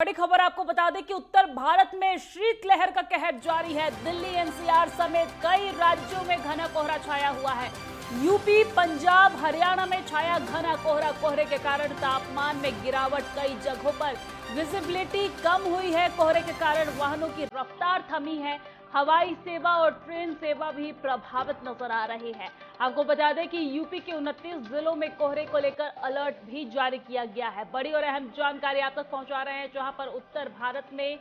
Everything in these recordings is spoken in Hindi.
बड़ी खबर आपको बता दें कि उत्तर भारत में शीतलहर का कहर जारी है। दिल्ली एनसीआर समेत कई राज्यों में घना कोहरा छाया हुआ है। यूपी, पंजाब, हरियाणा में छाया घना कोहरा। कोहरे के कारण तापमान में गिरावट, कई जगहों पर विजिबिलिटी कम हुई है। कोहरे के कारण वाहनों की रफ्तार थमी है। हवाई सेवा और ट्रेन सेवा भी प्रभावित नजर आ रही है। आपको बता दें कि यूपी के 29 जिलों में कोहरे को लेकर अलर्ट भी जारी किया गया है। बड़ी और अहम जानकारी आप तक पहुंचा रहे हैं, जहां पर उत्तर भारत में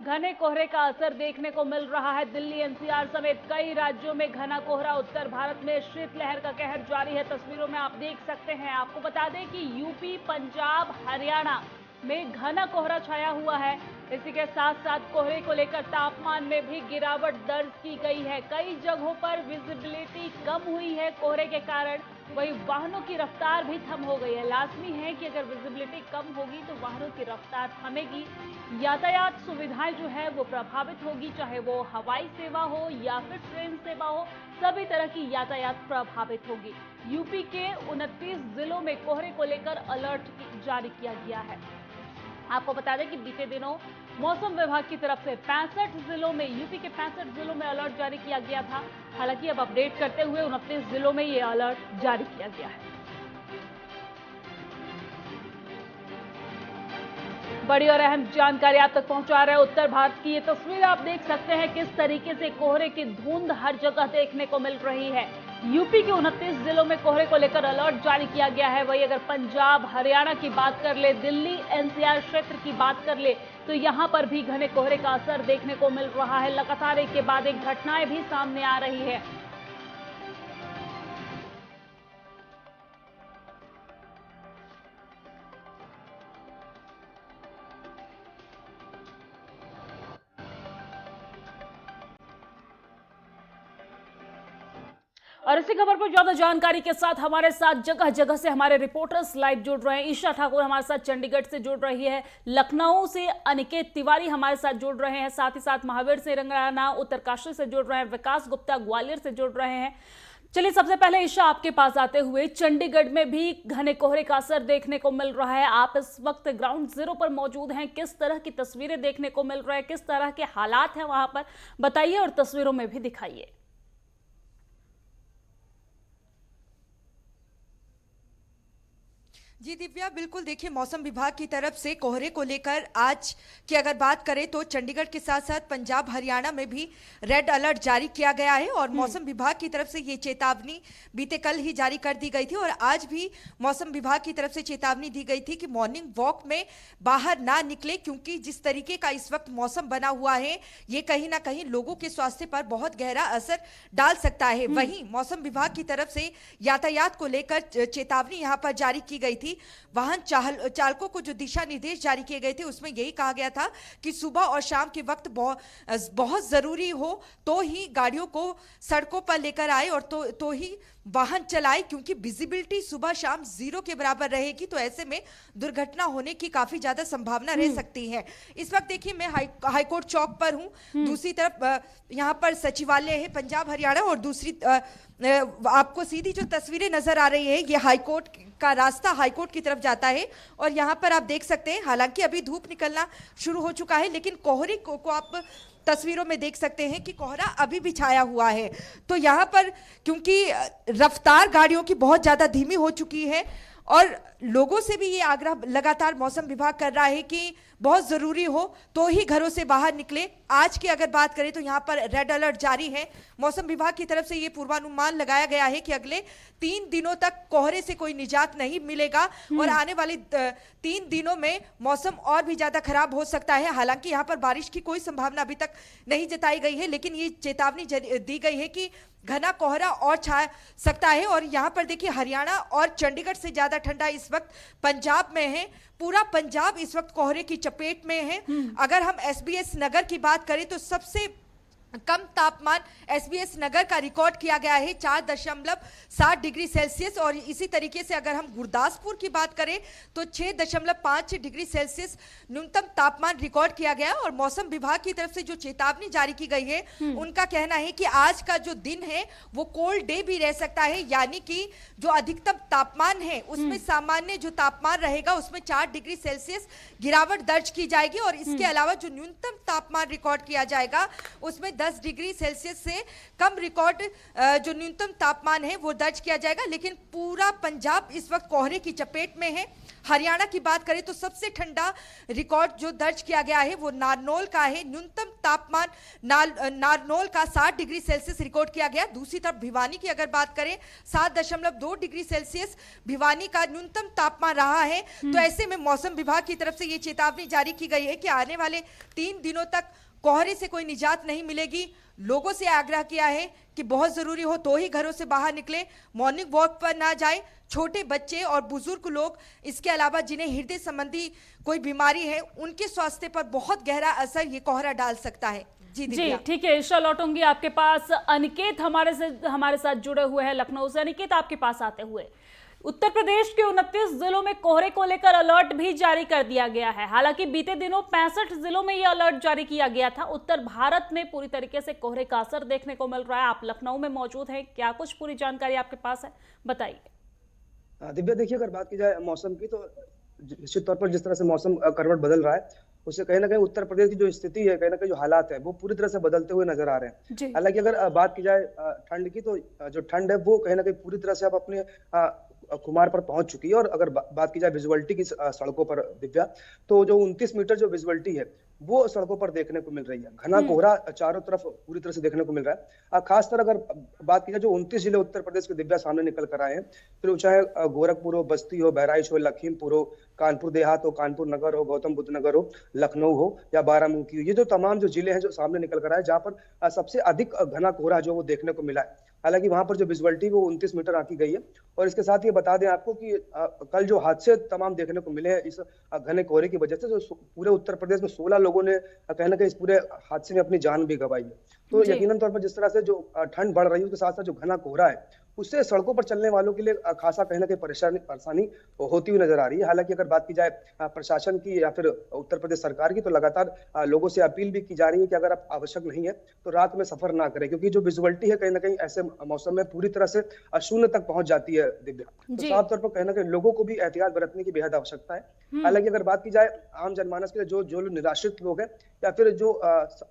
घने कोहरे का असर देखने को मिल रहा है। दिल्ली एनसीआर समेत कई राज्यों में घना कोहरा। उत्तर भारत में शीतलहर का कहर जारी है। तस्वीरों में आप देख सकते हैं। आपको बता दें कि यूपी, पंजाब, हरियाणा में घना कोहरा छाया हुआ है। इसी के साथ साथ कोहरे को लेकर तापमान में भी गिरावट दर्ज की गई है। कई जगहों पर विजिबिलिटी कम हुई है कोहरे के कारण। वही वाहनों की रफ्तार भी थम हो गई है। लाजमी है कि अगर विजिबिलिटी कम होगी तो वाहनों की रफ्तार थमेगी, यातायात सुविधाएं जो है वो प्रभावित होगी, चाहे वो हवाई सेवा हो या फिर ट्रेन सेवा हो, सभी तरह की यातायात प्रभावित होगी। यूपी के 29 जिलों में कोहरे को लेकर अलर्ट जारी किया गया है। आपको बता दें कि बीते दिनों मौसम विभाग की तरफ से 65 जिलों में, यूपी के 65 जिलों में अलर्ट जारी किया गया था। हालांकि अब अपडेट करते हुए 29 जिलों में ये अलर्ट जारी किया गया है। बड़ी और अहम जानकारी आप तक पहुंचा रहे हैं। उत्तर भारत की ये तस्वीर आप देख सकते हैं, किस तरीके से कोहरे की धुंध हर जगह देखने को मिल रही है। यूपी के 29 जिलों में कोहरे को लेकर अलर्ट जारी किया गया है। वही अगर पंजाब, हरियाणा की बात कर ले, दिल्ली एनसीआर क्षेत्र की बात कर ले, तो यहां पर भी घने कोहरे का असर देखने को मिल रहा है। लगातार एक के बाद एक घटनाएं भी सामने आ रही है। और इसी खबर पर ज्यादा जानकारी के साथ हमारे साथ जगह जगह से हमारे रिपोर्टर्स लाइव जुड़ रहे हैं। ईशा ठाकुर हमारे साथ चंडीगढ़ से जुड़ रही है, लखनऊ से अनिकेत तिवारी हमारे साथ जुड़ रहे हैं, साथ ही साथ महावीर से रंगराना उत्तरकाशी से जुड़ रहे हैं, विकास गुप्ता ग्वालियर से जुड़ रहे हैं। चलिए सबसे पहले ईशा आपके पास आते हुए, चंडीगढ़ में भी घने कोहरे का असर देखने को मिल रहा है। आप इस वक्त ग्राउंड जीरो पर मौजूद हैं। किस तरह की तस्वीरें देखने को मिल रही है, किस तरह के हालात हैं वहां पर, बताइए और तस्वीरों में भी दिखाइए। जी दिव्या, बिल्कुल देखिए, मौसम विभाग की तरफ से कोहरे को लेकर आज की अगर बात करें तो चंडीगढ़ के साथ साथ पंजाब, हरियाणा में भी रेड अलर्ट जारी किया गया है। और मौसम विभाग की तरफ से ये चेतावनी बीते कल ही जारी कर दी गई थी और आज भी मौसम विभाग की तरफ से चेतावनी दी गई थी कि मॉर्निंग वॉक में बाहर ना निकले, क्योंकि जिस तरीके का इस वक्त मौसम बना हुआ है ये कहीं ना कहीं लोगों के स्वास्थ्य पर बहुत गहरा असर डाल सकता है। वहीं मौसम विभाग की तरफ से यातायात को लेकर चेतावनी यहाँ पर जारी की गई थी। वाहन चालकों को जो दिशा निर्देश जारी किए गए थे उसमें यही कहा गया था कि सुबह और शाम के वक्त बहुत जरूरी हो तो ही गाड़ियों को सड़कों पर लेकर आए और तो ही वाहन चलाए, क्योंकि विजिबिलिटी सुबह शाम 0 के बराबर रहेगी तो ऐसे में दुर्घटना होने की काफी ज्यादा संभावना रह सकती है। इस वक्त देखिए मैं हाईकोर्ट चौक पर हूं, दूसरी तरफ यहाँ पर सचिवालय है पंजाब हरियाणा और दूसरी आपको सीधी जो तस्वीरें नजर आ रही है ये हाईकोर्ट का रास्ता हाईकोर्ट की तरफ जाता है। और यहाँ पर आप देख सकते हैं, हालांकि अभी धूप निकलना शुरू हो चुका है लेकिन कोहरे को आप तस्वीरों में देख सकते हैं कि कोहरा अभी भी छाया हुआ है। तो यहाँ पर क्योंकि रफ्तार गाड़ियों की बहुत ज्यादा धीमी हो चुकी है और लोगों से भी ये आग्रह लगातार मौसम विभाग कर रहा है कि बहुत जरूरी हो तो ही घरों से बाहर निकले। आज की अगर बात करें तो यहाँ पर रेड अलर्ट जारी है। मौसम विभाग की तरफ से ये पूर्वानुमान लगाया गया है कि अगले 3 दिनों तक कोहरे से कोई निजात नहीं मिलेगा और आने वाले 3 दिनों में मौसम और भी ज्यादा खराब हो सकता है। हालांकि यहाँ पर बारिश की कोई संभावना अभी तक नहीं जताई गई है, लेकिन ये चेतावनी दी गई है कि घना कोहरा और छा सकता है। और यहाँ पर देखिए, हरियाणा और चंडीगढ़ से ज्यादा ठंडा इस वक्त पंजाब में है। पूरा पंजाब इस वक्त कोहरे की चपेट में है। अगर हम एसबीएस नगर की बात करें तो सबसे कम तापमान एसबीएस नगर का रिकॉर्ड किया गया है 4.7 डिग्री सेल्सियस। और इसी तरीके से अगर हम गुरदासपुर की बात करें तो 6.5 डिग्री सेल्सियस न्यूनतम तापमान रिकॉर्ड किया गया। और मौसम विभाग की तरफ से जो चेतावनी जारी की गई है उनका कहना है कि आज का जो दिन है वो कोल्ड डे भी रह सकता है, यानी कि जो अधिकतम तापमान है उसमें सामान्य जो तापमान रहेगा उसमें 4 डिग्री सेल्सियस गिरावट दर्ज की जाएगी। और इसके अलावा जो न्यूनतम तापमान रिकॉर्ड किया जाएगा उसमें 10 डिग्री सेल्सियस से कम रिकॉर्ड जो न्यूनतम तापमान है वो दर्ज किया जाएगा। लेकिन पूरा पंजाब इस वक्त कोहरे की चपेट में है। हरियाणा की बात करें तो सबसे ठंडा रिकॉर्ड जो दर्ज किया गया है वो नारनौल का है। न्यूनतम तापमान नारनौल का 60 डिग्री सेल्सियस रिकॉर्ड किया गया। दूसरी तरफ भिवानी की अगर बात करें 7.2 डिग्री सेल्सियस भिवानी का न्यूनतम तापमान रहा है। तो ऐसे में मौसम विभाग की तरफ से ये चेतावनी जारी की गई है कि आने वाले 3 दिनों तक कोहरे से कोई निजात नहीं मिलेगी। लोगों से आग्रह किया है कि बहुत जरूरी हो तो ही घरों से बाहर निकले, मॉर्निंग वॉक पर ना जाए। छोटे बच्चे और बुजुर्ग लोग, इसके अलावा जिन्हें हृदय संबंधी कोई बीमारी है, उनके स्वास्थ्य पर बहुत गहरा असर ये कोहरा डाल सकता है। जी ठीक है, ईशा लौटूंगी आपके पास। अनिकेत हमारे साथ जुड़े हुए हैं लखनऊ से। अनिकेत, आपके पास आते हुए, उत्तर प्रदेश के 29 जिलों में कोहरे को लेकर अलर्ट भी जारी कर दिया गया है। हालांकि बीते दिनों 65 जिलों में यह अलर्ट जारी किया गया था। उत्तर भारत में पूरी तरीके से कोहरे का असर देखने को मिल रहा है। आप लखनऊ में मौजूद हैं, क्या कुछ पूरी जानकारी आपके पास है, बताइए। दिव्या, देखिए, अगर बात की जाए मौसम की तो निश्चित तौर पर जिस तरह से मौसम करवट बदल रहा है उससे कहीं ना कहीं उत्तर प्रदेश की जो स्थिति है, कहीं ना कहीं जो हालात है वो पूरी तरह से बदलते हुए नजर आ रहे हैं। हालांकि अगर बात की जाए ठंड की तो जो ठंड है वो कहीं ना कहीं पूरी तरह से अब अपने खुमार पर पहुंच चुकी है। और अगर बात की जाए विजुअलिटी की सड़कों पर, दिव्या, तो जो 29 मीटर जो विजुअलिटी है वो सड़कों पर देखने को मिल रही है। घना कोहरा चारों तरफ पूरी तरह से देखने को मिल रहा है। खासकर अगर बात की जाए जो 29 जिले उत्तर प्रदेश के, दिव्या, सामने निकल कर आए हैं, फिर चाहे गोरखपुर हो, बस्ती हो, बहराइच हो, लखीमपुर हो, कानपुर देहात हो, कानपुर नगर हो, गौतम बुद्ध नगर हो, लखनऊ हो या बारामूंकी हो, ये जो तमाम जो जिले हैं जो सामने निकल कर आए, जहां पर सबसे अधिक घना कोहरा जो वो देखने को मिला है। हालांकि वहां पर जो विजुअलिटी वो 29 मीटर आंकी गई है। और इसके साथ ये बता दें आपको कि कल जो हादसे तमाम देखने को मिले हैं इस घने कोहरे की वजह से, जो पूरे उत्तर प्रदेश में 16 लोगों ने कहीं ना कहीं इस पूरे हादसे में अपनी जान भी गंवाई है। तो यकीनन तौर पर जिस तरह से जो ठंड बढ़ रही है उसके साथ साथ जो घना कोहरा है उससे सड़कों पर चलने वालों के लिए खासा कहीं ना कहीं परेशानी होती हुई नजर आ रही है। हालांकि अगर बात की जाए प्रशासन की या फिर उत्तर प्रदेश सरकार की तो लगातार लोगों से अपील भी की जा रही है कि अगर आप आवश्यक नहीं है तो रात में सफर ना करें, क्योंकि जो विजुअलिटी है कहीं ना कहीं ऐसे मौसम में पूरी तरह से शून्य तक पहुंच जाती है। दिव्या, तो साफ तौर पर कहीं ना कहीं लोगों को भी एहतियात बरतने की बेहद आवश्यकता है। हालांकि अगर बात की जाए आम जनमानस के लिए, जो निराश्रित लोग हैं या फिर जो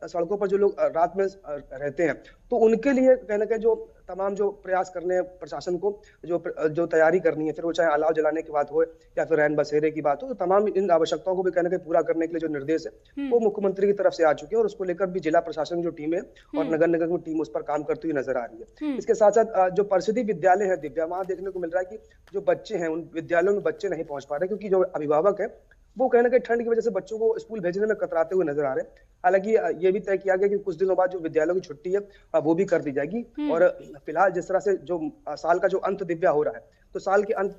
सड़कों पर जो लोग रात में रहते हैं, तो उनके लिए कहीं ना कहीं जो तमाम जो प्रयास करने हैं प्रशासन को, जो तैयारी करनी है, फिर वो चाहे अलाव जलाने की बात हो या फिर रैन बसेरे की बात हो, तो तमाम इन आवश्यकताओं को भी कहीं ना कहीं पूरा करने के लिए जो निर्देश है वो मुख्यमंत्री की तरफ से आ चुके हैं। और उसको लेकर भी जिला प्रशासन की जो टीम है और नगर निगम की टीम उस पर काम करती हुई नजर आ रही है। इसके साथ साथ जो परिषदीय विद्यालय है, दिव्या, वहां देखने को मिल रहा है कि जो बच्चे हैं उन विद्यालयों में बच्चे नहीं पहुंच पा रहे, क्योंकि जो अभिभावक है वो कहीं ना कहीं ठंड की वजह से बच्चों को स्कूल भेजने में कतराते हुए नजर आ रहे हैं। हालांकि ये भी तय किया गया कि कुछ दिनों बाद जो विद्यालयों की छुट्टी है वो भी कर दी जाएगी। और फिलहाल जिस तरह से जो साल का जो अंत, दिव्या, हो रहा है, तो साल के अंत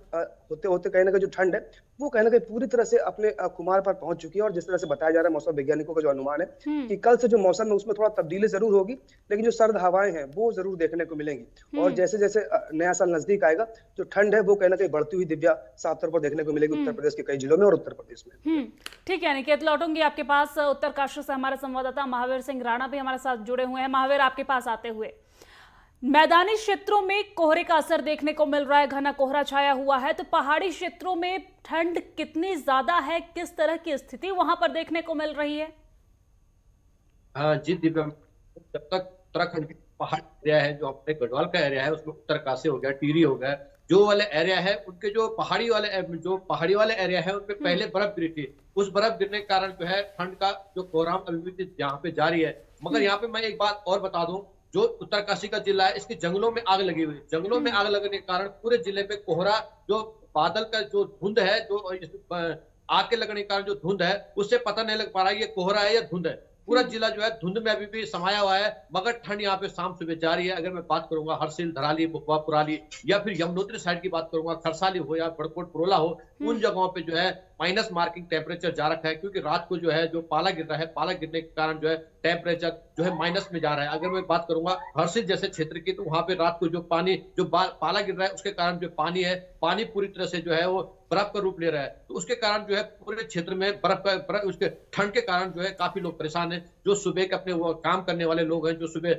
होते होते कहीं ना कहीं जो ठंड है वो कहीं ना कहीं पूरी तरह से अपने खुमार पर पहुंच चुकी है। और जिस तरह से बताया जा रहा है मौसम वैज्ञानिकों का जो अनुमान है कि कल से जो मौसम है उसमें थोड़ा तब्दीली जरूर होगी, लेकिन जो सर्द हवाएं हैं वो जरूर देखने को मिलेंगी। और जैसे जैसे नया साल नजदीक आएगा जो ठंड है वो कहीं ना कहीं बढ़ती हुई, दिव्या, साफ तौर पर देखने को मिलेगी उत्तर प्रदेश के कई जिलों में और उत्तर प्रदेश में। ठीक है अनिकेत, लौटूंगी आपके पास। उत्तरकाशी से हमारे संवाददाता महावीर सिंह राणा भी हमारे साथ जुड़े हुए हैं। महावीर, आपके पास आते हुए, मैदानी क्षेत्रों में कोहरे का असर देखने को मिल रहा है, घना कोहरा छाया हुआ है, तो पहाड़ी क्षेत्रों में ठंड कितनी ज्यादा है, किस तरह की स्थिति वहां पर देखने को मिल रही है? जी दिव्या, जब तक उत्तराखंड की पहाड़ एरिया है, जो अपने गढ़वाल का एरिया है, उसमें उत्तरकाशी हो गया, टिहरी हो गया, जो वाले एरिया है उनके जो पहाड़ी वाले एरिया है उनपे पहले बर्फ गिरी थी। उस बर्फ गिरने के कारण जो है ठंड का जो कोहराम अभी भी यहाँ पे जारी है। मगर यहाँ पे मैं एक बात और बता दूं, जो उत्तरकाशी का जिला है इसके जंगलों में आग लगी हुई, जंगलों में आग लगने के कारण पूरे जिले में कोहरा, जो बादल का जो धुंध है, जो आग के लगने के कारण जो धुंध है उससे पता नहीं लग पा रहा है ये कोहरा है या धुंध है। पूरा जिला जो है धुंध में अभी भी समाया हुआ है, मगर ठंड यहाँ पे शाम सुबह जारी है। अगर मैं बात करूंगा हरसिल, धराली, बुकवा, पुराली या फिर यमुनोत्री साइड की बात करूंगा, खरसाली हो या बड़कोट, पुरोला हो, उन जगहों पे जो है माइनस मार्किंग टेम्परेचर जा रखा है, क्योंकि रात को जो है जो पाला गिर रहा है, पाला गिरने के कारण जो है टेम्परेचर जो है माइनस में जा रहा है। अगर मैं बात करूंगा हर्षिल जैसे क्षेत्र की, तो वहां पे रात को जो पानी जो पाला गिर रहा है उसके कारण जो पानी है, पानी पूरी तरह से जो है वो बर्फ का रूप ले रहा है। तो उसके कारण जो है पूरे क्षेत्र में बर्फ उसके ठंड के कारण जो है काफी लोग परेशान हैं। जो सुबह के अपने वो काम करने वाले लोग हैं, जो सुबह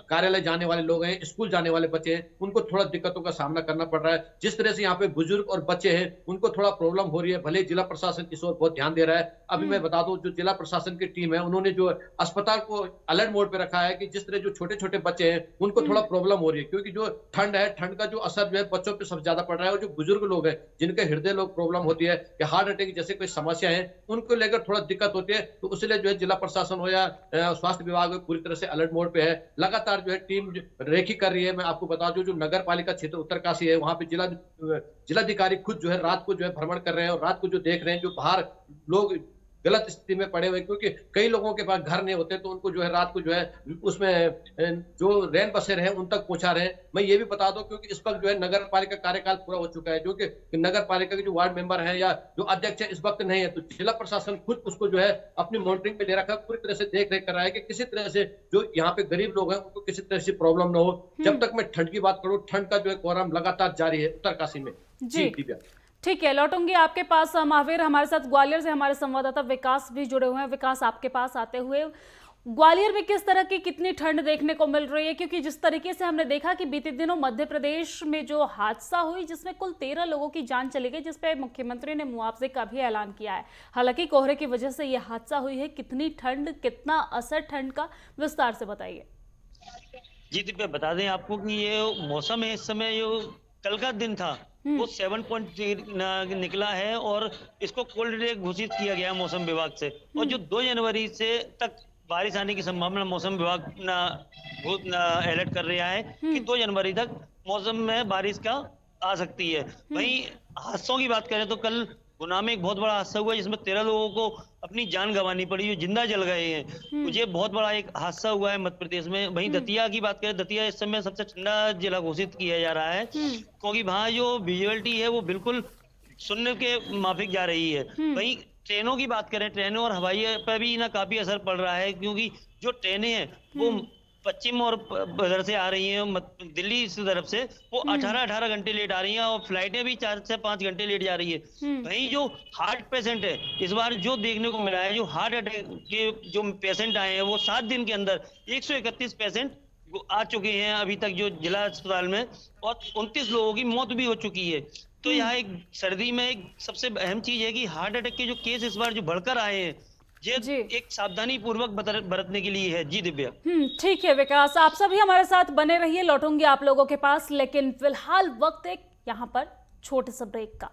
कार्यालय जाने वाले लोग हैं, स्कूल जाने वाले बच्चे हैं, उनको थोड़ा दिक्कतों का सामना करना पड़ रहा है। जिस तरह से यहाँ पे बुजुर्ग और बच्चे हैं उनको थोड़ा प्रॉब्लम हो रही है, भले जिला प्रशासन इस ओर बहुत ध्यान दे रहा है। अभी मैं बता दूं, जो जिला प्रशासन की टीम है उन्होंने जो अस्पताल को अलर्ट मोड पे रखा है कि जिस तरह जो छोटे छोटे बच्चे हैं उनको थोड़ा प्रॉब्लम हो रही है, क्योंकि जो ठंड है, ठंड का जो असर जो है बच्चों पे सबसे ज्यादा पड़ रहा है। और जो बुजुर्ग लोग हैं जिनके हृदय लोग प्रॉब्लम होती है या हार्ट अटैक जैसे कोई समस्या है, उनको लेकर थोड़ा दिक्कत होती है। तो इसलिए जो है जिला प्रशासन हो या स्वास्थ्य विभाग पूरी तरह से अलर्ट मोड पे है। लगातार जो है टीम रेकी कर रही है। मैं आपको बता दूं, जो नगर पालिका क्षेत्र उत्तरकाशी है वहां पे जिलाधिकारी खुद जो है रात को जो है भ्रमण कर रहे हैं और रात को जो देख रहे हैं जो बाहर लोग गलत स्थिति में पड़े हुए, क्योंकि कई लोगों के पास घर नहीं होते, तो उनको जो है रात को जो है उसमें जो रैन बसेरे हैं उन तक पहुंचा रहे हैं। मैं ये भी बता दूं, क्योंकि इस वक्त जो है नगर पालिका कार्यकाल पूरा हो चुका है, जो कि नगर पालिका के जो वार्ड मेंबर हैं या जो अध्यक्ष है इस वक्त नहीं है, तो जिला प्रशासन खुद उसको जो है अपनी मॉनिटरिंग पे ले रखा है, पूरी तरह से देख रेख कर रहा है कि किसी तरह से जो यहाँ पे गरीब लोग हैं उनको किसी तरह से प्रॉब्लम ना हो। जब तक मैं ठंड की बात करूँ, ठंड का जो है कोहराम लगातार जारी है उत्तरकाशी में। जी दिव्या, ठीक है, लौटूंगी आपके पास। महावीर, हमारे साथ ग्वालियर से हमारे संवाददाता विकास भी जुड़े हुए हैं। विकास, आपके पास आते हुए, ग्वालियर में किस तरह की कितनी ठंड देखने को मिल रही है? क्योंकि जिस तरीके से हमने देखा कि बीते दिनों मध्य प्रदेश में जो हादसा हुई जिसमें कुल 13 लोगों की जान चली गई, जिस पे मुख्यमंत्री ने मुआवजे का भी ऐलान किया है। हालांकि कोहरे की वजह से यह हादसा हुई है। कितनी ठंड, कितना असर ठंड का, विस्तार से बताइए। जी दिव्या, बता दें आपको कि ये मौसम है, इस समय जो कल का दिन था वो 7.3 निकला है और इसको कोल्ड डे घोषित किया गया मौसम विभाग से। और जो 2 जनवरी से तक बारिश आने की संभावना मौसम विभाग अलर्ट कर रहा है कि 2 जनवरी तक मौसम में बारिश का आ सकती है। वहीं हादसों की बात करें तो कल गुना में एक बहुत बड़ा हादसा हुआ जिसमें 13 लोगों को अपनी जान गंवानी पड़ी, जो जिंदा जल गए हैं। मुझे बहुत बड़ा एक हादसा हुआ है मध्य प्रदेश में। वहीं दतिया की बात करें, दतिया इस समय सबसे ठंडा जिला घोषित किया जा रहा है, क्योंकि वहाँ जो विजुअलिटी है वो बिल्कुल शून्य के माफिक जा रही है। वहीं ट्रेनों की बात करें, ट्रेनों और हवाई पर भी ना काफी असर पड़ रहा है, क्योंकि जो ट्रेनें हैं वो पश्चिम और इधर से आ रही हैं, दिल्ली इस तरफ से, वो 18 घंटे लेट आ रही हैं और फ्लाइटें भी 4 से 5 घंटे लेट जा रही है। वहीं जो हार्ट पेशेंट है, इस बार जो देखने को मिला है, जो हार्ट अटैक के जो पेशेंट आए हैं वो 7 दिन के अंदर 131 पेशेंट आ चुके हैं अभी तक जो जिला अस्पताल में, और 29 लोगों की मौत भी हो चुकी है। तो यहाँ एक सर्दी में एक सबसे अहम चीज है कि हार्ट अटैक के जो केस इस बार जो बढ़कर आए हैं, ये एक सावधानी पूर्वक बरतने के लिए है। जी दिव्या, ठीक है विकास, आप सभी हमारे साथ बने रहिए, लौटूंगी आप लोगों के पास, लेकिन फिलहाल वक्त एक यहाँ पर छोटे से ब्रेक का।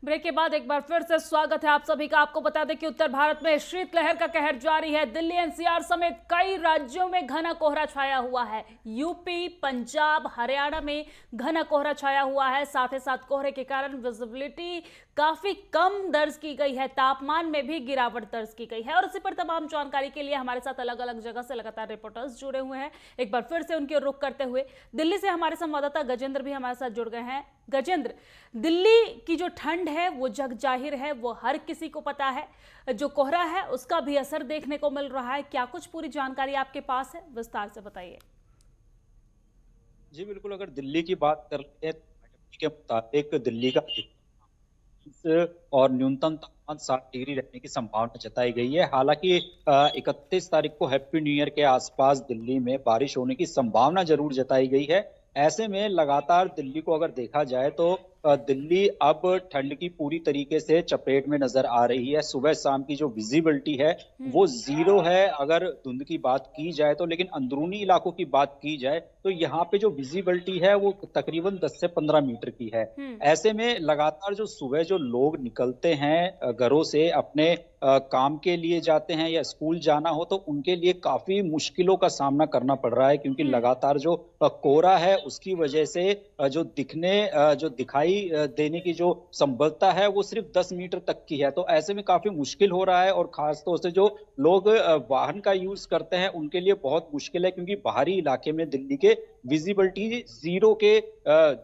ब्रेक के बाद एक बार फिर से स्वागत है आप सभी का। आपको बता दें कि उत्तर भारत में शीतलहर का कहर जारी है। दिल्ली एनसीआर समेत कई राज्यों में घना कोहरा छाया हुआ है। यूपी, पंजाब, हरियाणा में घना कोहरा छाया हुआ है। साथ ही साथ कोहरे के कारण विजिबिलिटी काफी कम दर्ज की गई है। तापमान में भी गिरावट दर्ज की गई है। और इसी पर तमाम जानकारी के लिए हमारे साथ अलग अलग जगह से लगातार रिपोर्टर्स जुड़े हुए हैं। एक बार फिर से उनके रुख करते हुए दिल्ली से हमारे संवाददाता गजेंद्र भी हमारे साथ जुड़ गए हैं। गजेंद्र, दिल्ली की जो ठंड है वो जग जाहिर है, वो हर किसी को पता है। जो कोहरा है उसका भी असर देखने को मिल रहा है। क्या कुछ पूरी जानकारी आपके पास है, विस्तार से बताइए। जी बिल्कुल, अगर दिल्ली की बात कर रहे हैं के मुताबिक दिल्ली का और न्यूनतम तापमान 7 डिग्री रहने की संभावना जताई गई है। हालांकि 31 तारीख को हैप्पी न्यू ईयर के आसपास दिल्ली में बारिश होने की संभावना जरूर जताई गई है। ऐसे में लगातार दिल्ली को अगर देखा जाए तो दिल्ली अब ठंड की पूरी तरीके से चपेट में नजर आ रही है। सुबह शाम की जो विजिबिलिटी है वो 0 है अगर धुंध की बात की जाए तो, लेकिन अंदरूनी इलाकों की बात की जाए तो यहाँ पे जो विजिबिलिटी है वो तकरीबन 10 से 15 मीटर की है। ऐसे में लगातार जो सुबह जो लोग निकलते हैं घरों से, अपने काम के लिए जाते हैं या स्कूल जाना हो, तो उनके लिए काफी मुश्किलों का सामना करना पड़ रहा है, क्योंकि लगातार जो कोहरा है उसकी वजह से जो दिखाई देने की जो संभवता है वो सिर्फ 10 मीटर तक की है। तो ऐसे में काफी मुश्किल हो रहा है, और खास तौर से जो लोग वाहन का यूज करते हैं उनके लिए बहुत मुश्किल है, क्योंकि बाहरी इलाके में दिल्ली के विजिबिलिटी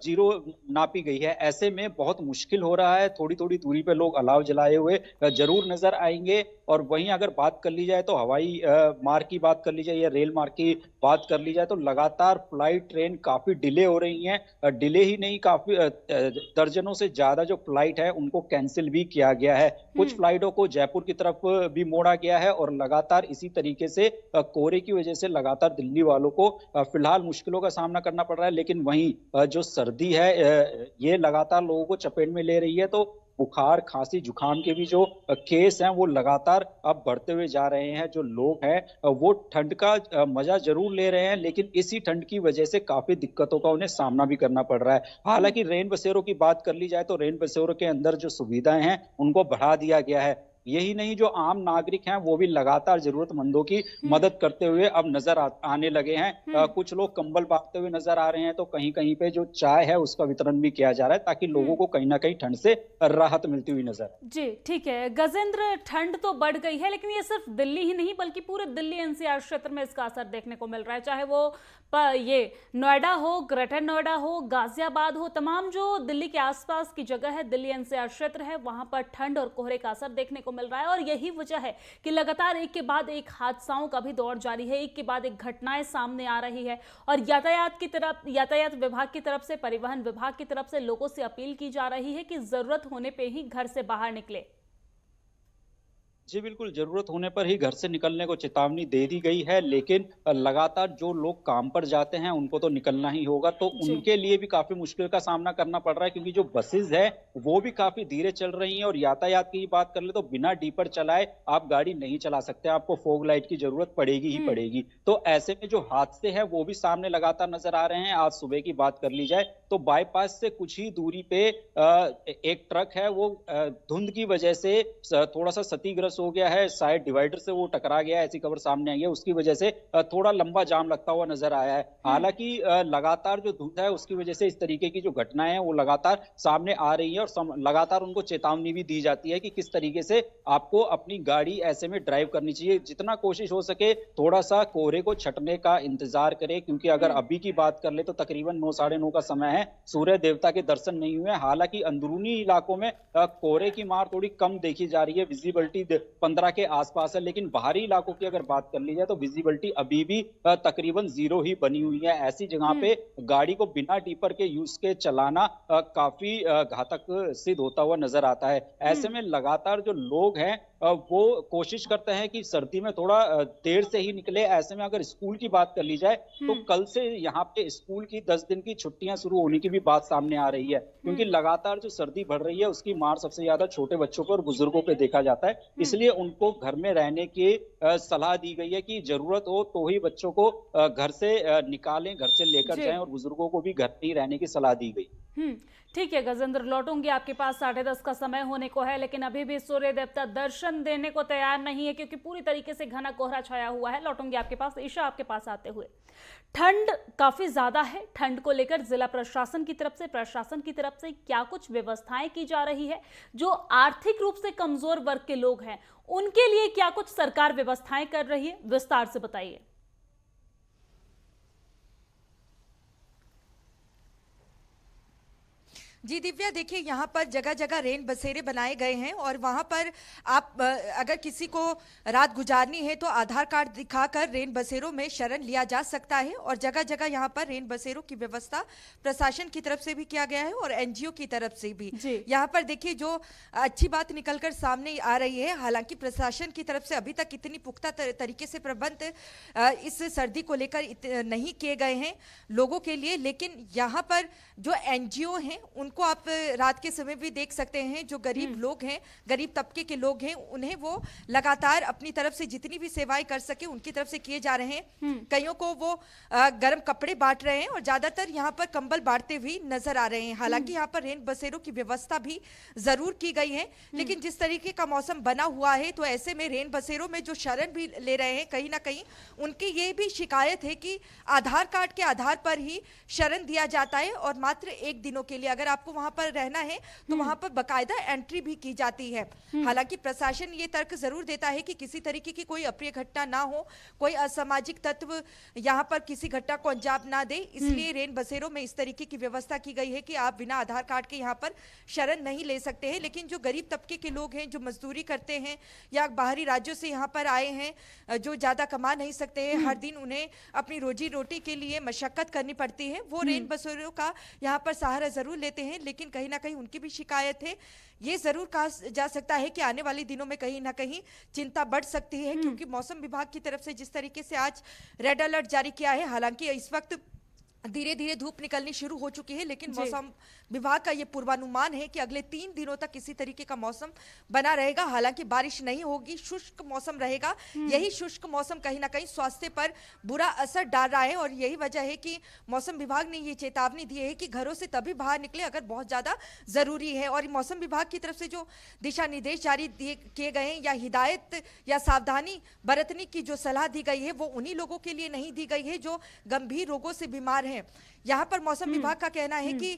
जीरो नापी गई है। ऐसे में बहुत मुश्किल हो रहा है। थोड़ी थोड़ी दूरी पे लोग अलाव जलाए हुए जरूर नजर आएंगे। और वहीं अगर बात कर ली जाए तो हवाई मार्ग की बात कर ली जाए या रेल मार्ग की बात कर ली जाए तो लगातार फ्लाइट ट्रेन काफी डिले हो रही हैं। डिले ही नहीं, काफी दर्जनों से ज्यादा जो फ्लाइट है उनको कैंसिल भी किया गया है। कुछ फ्लाइटों को जयपुर की तरफ भी मोड़ा गया है, और लगातार इसी तरीके से कोहरे की वजह से लगातार दिल्ली वालों को फिलहाल मुश्किलों का सामना करना पड़ रहा है। लेकिन वहीं जो सर्दी है ये लगातार लोगों को चपेट में ले रही है। तो बुखार, खांसी, जुकाम के भी जो केस हैं वो लगातार अब बढ़ते हुए जा रहे हैं। जो लोग हैं वो ठंड का मजा जरूर ले रहे हैं, लेकिन इसी ठंड की वजह से काफी दिक्कतों का उन्हें सामना भी करना पड़ रहा है। हालांकि रेन बसेरों की बात कर ली जाए तो रेन बसेरों के अंदर जो सुविधाएं हैं उनको बढ़ा दिया गया है। यही नहीं, जो आम नागरिक हैं वो भी लगातार जरूरतमंदों की मदद करते हुए अब नजर आने लगे हैं। कुछ लोग कंबल बांटते हुए नजर आ रहे हैं, तो कहीं कहीं पे जो चाय है उसका वितरण भी किया जा रहा है, ताकि लोगों को कहीं ना कहीं ठंड से राहत मिलती हुई नजर आए। जी ठीक है गजेंद्र, ठंड तो बढ़ गई है, लेकिन ये सिर्फ दिल्ली ही नहीं बल्कि पूरे दिल्ली एनसीआर क्षेत्र में इसका असर देखने को मिल रहा है। चाहे वो ये नोएडा हो, ग्रेटर नोएडा हो, गाजियाबाद हो, तमाम जो दिल्ली के आसपास की जगह है, दिल्ली एनसीआर क्षेत्र है, वहां पर ठंड और कोहरे का असर देखने को मिल रहा है। और यही वजह है कि लगातार एक के बाद एक हादसाओं का भी दौर जारी है, एक के बाद एक घटनाएं सामने आ रही है। और यातायात विभाग की तरफ से, परिवहन विभाग की तरफ से लोगों से अपील की जा रही है कि जरूरत होने पे ही घर से बाहर निकले। जी बिल्कुल, जरूरत होने पर ही घर से निकलने को चेतावनी दे दी गई है, लेकिन लगातार जो लोग काम पर जाते हैं उनको तो निकलना ही होगा। तो उनके लिए भी काफी मुश्किल का सामना करना पड़ रहा है, क्योंकि जो बसेज है वो भी काफी धीरे चल रही हैं। और यातायात की बात कर ले तो बिना डीपर चलाए आप गाड़ी नहीं चला सकते, आपको फॉग लाइट की जरूरत पड़ेगी ही पड़ेगी। तो ऐसे में जो हादसे हैं वो भी सामने लगातार नजर आ रहे हैं। आज सुबह की बात कर ली जाए तो बाईपास से कुछ ही दूरी पे एक ट्रक है, वो धुंध की वजह से थोड़ा सा क्षतिग्रस्त हो गया है, शायद डिवाइडर से वो टकरा गया, ऐसी खबर सामने आई है। उसकी वजह से थोड़ा लंबा जाम लगता हुआ नजर आया है। हालांकि लगातार जो धुंध है उसकी वजह से इस तरीके की जो घटनाएं हैं वो लगातार सामने आ रही है, और लगातार उनको चेतावनी भी दी जाती है कि किस तरीके से आपको अपनी गाड़ी ऐसे में ड्राइव करनी चाहिए। जितना कोशिश हो सके थोड़ा सा कोहरे को छटने का इंतजार करें, क्योंकि अगर अभी की बात कर ले तो तकरीबन 9 साढ़े 9 का समय है, सूर्य देवता के दर्शन नहीं हुए। हालांकि अंदरूनी इलाकों में कोहरे की मार थोड़ी कम देखी जा रही है, विजिबिलिटी 15 के आसपास है, लेकिन बाहरी इलाकों की अगर बात कर ली जाए तो विजिबिलिटी अभी भी तकरीबन 0 ही बनी हुई है। ऐसी जगह पे गाड़ी को बिना डीपर के यूज के चलाना काफी घातक सिद्ध होता हुआ नजर आता है। ऐसे में लगातार जो लोग हैं वो कोशिश करते हैं कि सर्दी में थोड़ा देर से ही निकले। ऐसे में अगर स्कूल की बात कर ली जाए तो कल से यहाँ पे स्कूल की 10 दिन की छुट्टियां शुरू होने की भी बात सामने आ रही है, क्योंकि लगातार जो सर्दी बढ़ रही है उसकी मार सबसे ज्यादा छोटे बच्चों पर और बुजुर्गों पे देखा जाता है। इसलिए उनको घर में रहने की सलाह दी गई है कि जरूरत हो तो ही बच्चों को घर से निकालें, घर से लेकर जाएं, और बुजुर्गों को भी घर में ही रहने की सलाह दी गई। ठीक है गजेंद्र, लौटूंगी आपके पास, 10:30 का समय होने को है, लेकिन अभी भी सूर्य देवता दर्शन देने को तैयार नहीं है क्योंकि पूरी तरीके से घना कोहरा छाया हुआ है। लौटूंगी आपके पास ईशा, आपके पास आते हुए। ठंड काफी ज्यादा है, ठंड को लेकर जिला प्रशासन की तरफ से क्या कुछ व्यवस्थाएं की जा रही है? जो आर्थिक रूप से कमजोर वर्ग के लोग हैं उनके लिए क्या कुछ सरकार व्यवस्थाएं कर रही है, विस्तार से बताइए। जी दिव्या, देखिए यहाँ पर जगह जगह रेन बसेरे बनाए गए हैं, और वहाँ पर आप अगर किसी को रात गुजारनी है तो आधार कार्ड दिखाकर रेन बसेरों में शरण लिया जा सकता है। और जगह जगह यहाँ पर रेन बसेरों की व्यवस्था प्रशासन की तरफ से भी किया गया है और एनजीओ की तरफ से भी। यहाँ पर देखिए जो अच्छी बात निकलकर सामने आ रही है, हालांकि प्रशासन की तरफ से अभी तक इतनी पुख्ता तरीके से प्रबंध इस सर्दी को लेकर नहीं किए गए हैं लोगों के लिए, लेकिन यहाँ पर जो एनजीओ हैं उनको आप रात के समय भी देख सकते हैं। जो गरीब लोग हैं, गरीब तबके के लोग हैं, उन्हें वो लगातार अपनी तरफ से जितनी भी सेवाएं कर सके उनकी तरफ से किए जा रहे हैं। कईयों को वो गर्म कपड़े बांट रहे हैं और ज्यादातर यहाँ पर कंबल बांटते हुए नजर आ रहे हैं। हालांकि यहाँ पर रेन बसेरों की व्यवस्था भी जरूर की गई है, लेकिन जिस तरीके का मौसम बना हुआ है तो ऐसे में रेन बसेरों में जो शरण भी ले रहे हैं, कहीं ना कहीं उनकी ये भी शिकायत है कि आधार कार्ड के आधार पर ही शरण दिया जाता है और मात्र 1 दिनों के लिए। अगर आप आपको वहां पर रहना है तो वहां पर बकायदा एंट्री भी की जाती है। हालांकि प्रशासन ये तर्क जरूर देता है कि किसी तरीके की कोई अप्रिय घटना ना हो, कोई असामाजिक तत्व यहाँ पर किसी घटना को अंजाम ना दे, इसलिए रैन बसेरों में इस तरीके की व्यवस्था की गई है कि आप बिना आधार कार्ड के यहाँ पर शरण नहीं ले सकते हैं। लेकिन जो गरीब तबके के लोग हैं, जो मजदूरी करते हैं या बाहरी राज्यों से यहाँ पर आए हैं, जो ज्यादा कमा नहीं सकते हैं, हर दिन उन्हें अपनी रोजी रोटी के लिए मशक्कत करनी पड़ती है, वो रैन बसेरों का यहाँ पर सहारा जरूर लेते हैं। लेकिन कहीं ना कहीं उनकी भी शिकायत है। ये जरूर कहा जा सकता है कि आने वाले दिनों में कहीं ना कहीं चिंता बढ़ सकती है, क्योंकि मौसम विभाग की तरफ से जिस तरीके से आज रेड अलर्ट जारी किया है, हालांकि इस वक्त धीरे धीरे धूप निकलनी शुरू हो चुकी है, लेकिन मौसम विभाग का ये पूर्वानुमान है कि अगले 3 दिनों तक इसी तरीके का मौसम बना रहेगा। हालांकि बारिश नहीं होगी, शुष्क मौसम रहेगा। यही शुष्क मौसम कहीं ना कहीं स्वास्थ्य पर बुरा असर डाल रहा है, और यही वजह है कि मौसम विभाग ने ये चेतावनी दी है कि घरों से तभी बाहर निकले अगर बहुत ज्यादा जरूरी है। और मौसम विभाग की तरफ से जो दिशा निर्देश जारी किए गए हैं या हिदायत या सावधानी बरतने की जो सलाह दी गई है, वो उन्हीं लोगों के लिए नहीं दी गई है जो गंभीर रोगों से बीमार हैं। यहाँ पर मौसम विभाग का कहना है कि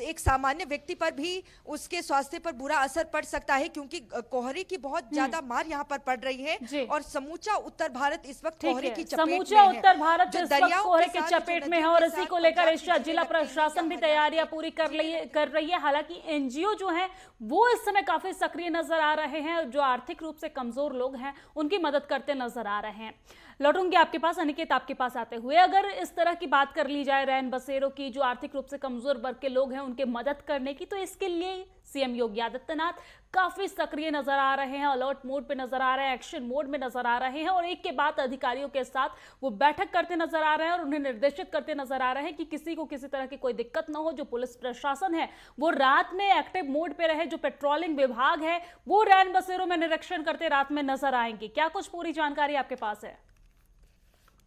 एक सामान्य व्यक्ति पर भी उसके स्वास्थ्य पर बुरा असर पड़ सकता है, क्योंकि कोहरे की बहुत ज्यादा मार यहाँ पर पड़ रही है और समूचा उत्तर भारत इस वक्त कोहरे की चपेट में है। समूचा उत्तर भारत इस वक्त कोहरे के चपेट में है और इसी को लेकर जिला प्रशासन भी तैयारियां पूरी कर रही है। हालांकि एनजीओ जो है वो इस समय काफी सक्रिय नजर आ रहे हैं, जो आर्थिक रूप से कमजोर लोग हैं उनकी मदद करते नजर आ रहे हैं। लौटूंगी आपके पास अनिकेत, आपके पास आते हुए अगर इस तरह की बात कर ली जाए रैन बसेरों की, जो आर्थिक रूप से कमजोर वर्ग के लोग हैं उनके मदद करने की, तो इसके लिए सीएम योगी आदित्यनाथ काफी सक्रिय नजर आ रहे हैं, अलर्ट मोड पे नजर आ रहे हैं, एक्शन मोड में नजर आ रहे हैं और एक के बाद अधिकारियों के साथ वो बैठक करते नजर आ रहे हैं और उन्हें निर्देशित करते नजर आ रहे हैं कि किसी को किसी तरह की कोई दिक्कत ना हो। जो पुलिस प्रशासन है वो रात में एक्टिव मोड पे रहे, जो पेट्रोलिंग विभाग है वो रैन बसेरों में निरीक्षण करते रात में नजर आएंगे। क्या कुछ पूरी जानकारी आपके पास है?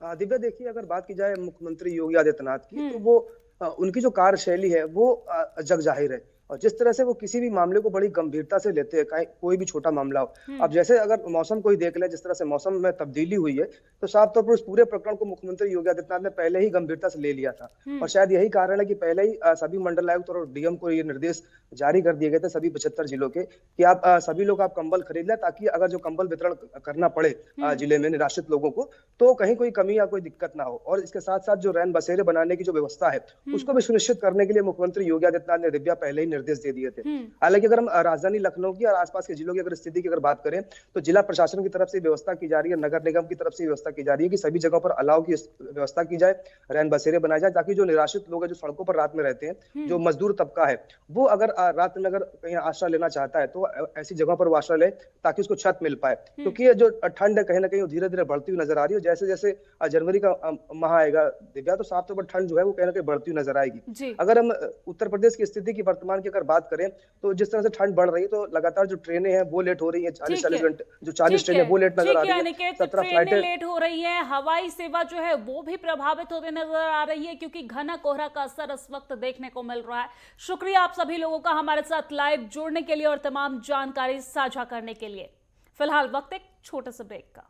दिव्या देखिए, अगर बात की जाए मुख्यमंत्री योगी आदित्यनाथ की, तो वो उनकी जो कार्यशैली है वो जग जाहिर है, और जिस तरह से वो किसी भी मामले को बड़ी गंभीरता से लेते हैं, कोई भी छोटा मामला हो। अब जैसे अगर मौसम को ही देख ले, जिस तरह से मौसम में तब्दीली हुई है, तो साफ तौर पर उस पूरे प्रकरण को मुख्यमंत्री योगी आदित्यनाथ ने पहले ही गंभीरता से ले लिया था, और शायद यही कारण है कि पहले ही सभी मंडलायुक्त और डीएम को ये निर्देश जारी कर दिए गए थे सभी 75 जिलों के, कि आप सभी लोग आप कंबल खरीद लें, ताकि अगर जो कंबल वितरण करना पड़े जिले में निराश्रित लोगों को, तो कहीं कोई कमी या कोई दिक्कत ना हो। और इसके साथ साथ जो रैन बसेरे बनाने की जो व्यवस्था है उसको भी सुनिश्चित करने के लिए मुख्यमंत्री योगी आदित्यनाथ ने दिव्या पहले ही निर्देश दे दिए थे। हालांकि अगर हम राजधानी लखनऊ की और आसपास के जिलों की अगर स्थिति की अगर बात करें, तो जिला प्रशासन की तरफ से व्यवस्था की जा रही है, नगर निगम की तरफ से व्यवस्था की जा रही है कि सभी जगहों पर अलाव की व्यवस्था की जाए, रैन बसेरे बनाए जाए, ताकि जो निराश्रित लोग हैं, जो सड़कों पर रात में रहते हैं, जो मजदूर तबका है, वो अगर रात में अगर कहीं आश्रय लेना चाहता है तो ऐसी जगहों पर वो आश्रय ले, ताकि उसको छत मिल पाए। क्योंकि जो ठंड है कहीं ना कहीं धीरे धीरे बढ़ती हुई नजर आ रही है। जैसे जैसे जनवरी का माह आएगा दिव्या, तो साफ तौर पर ठंड जो है वो कहीं ना कहीं बढ़ती हुई नजर आएगी। अगर हम उत्तर प्रदेश की स्थिति की वर्तमान की अगर बात करें, तो जिस तरह से ठंड बढ़ रही है, तो लगातार जो ट्रेनें हैं वो लेट हो रही है, 40-40 घंटे जो 40 ट्रेनें वो लेट नजर आ रही है, 17 फ्लाइटें लेट हो रही है। हवाई सेवा जो है वो भी प्रभावित होते नजर आ रही है, क्योंकि घना कोहरा का असर इस वक्त देखने को मिल रहा है। शुक्रिया आप सभी लोगों का हमारे साथ लाइव जुड़ने के लिए और तमाम जानकारी साझा करने के लिए। फिलहाल वक्त एक छोटे से ब्रेक का।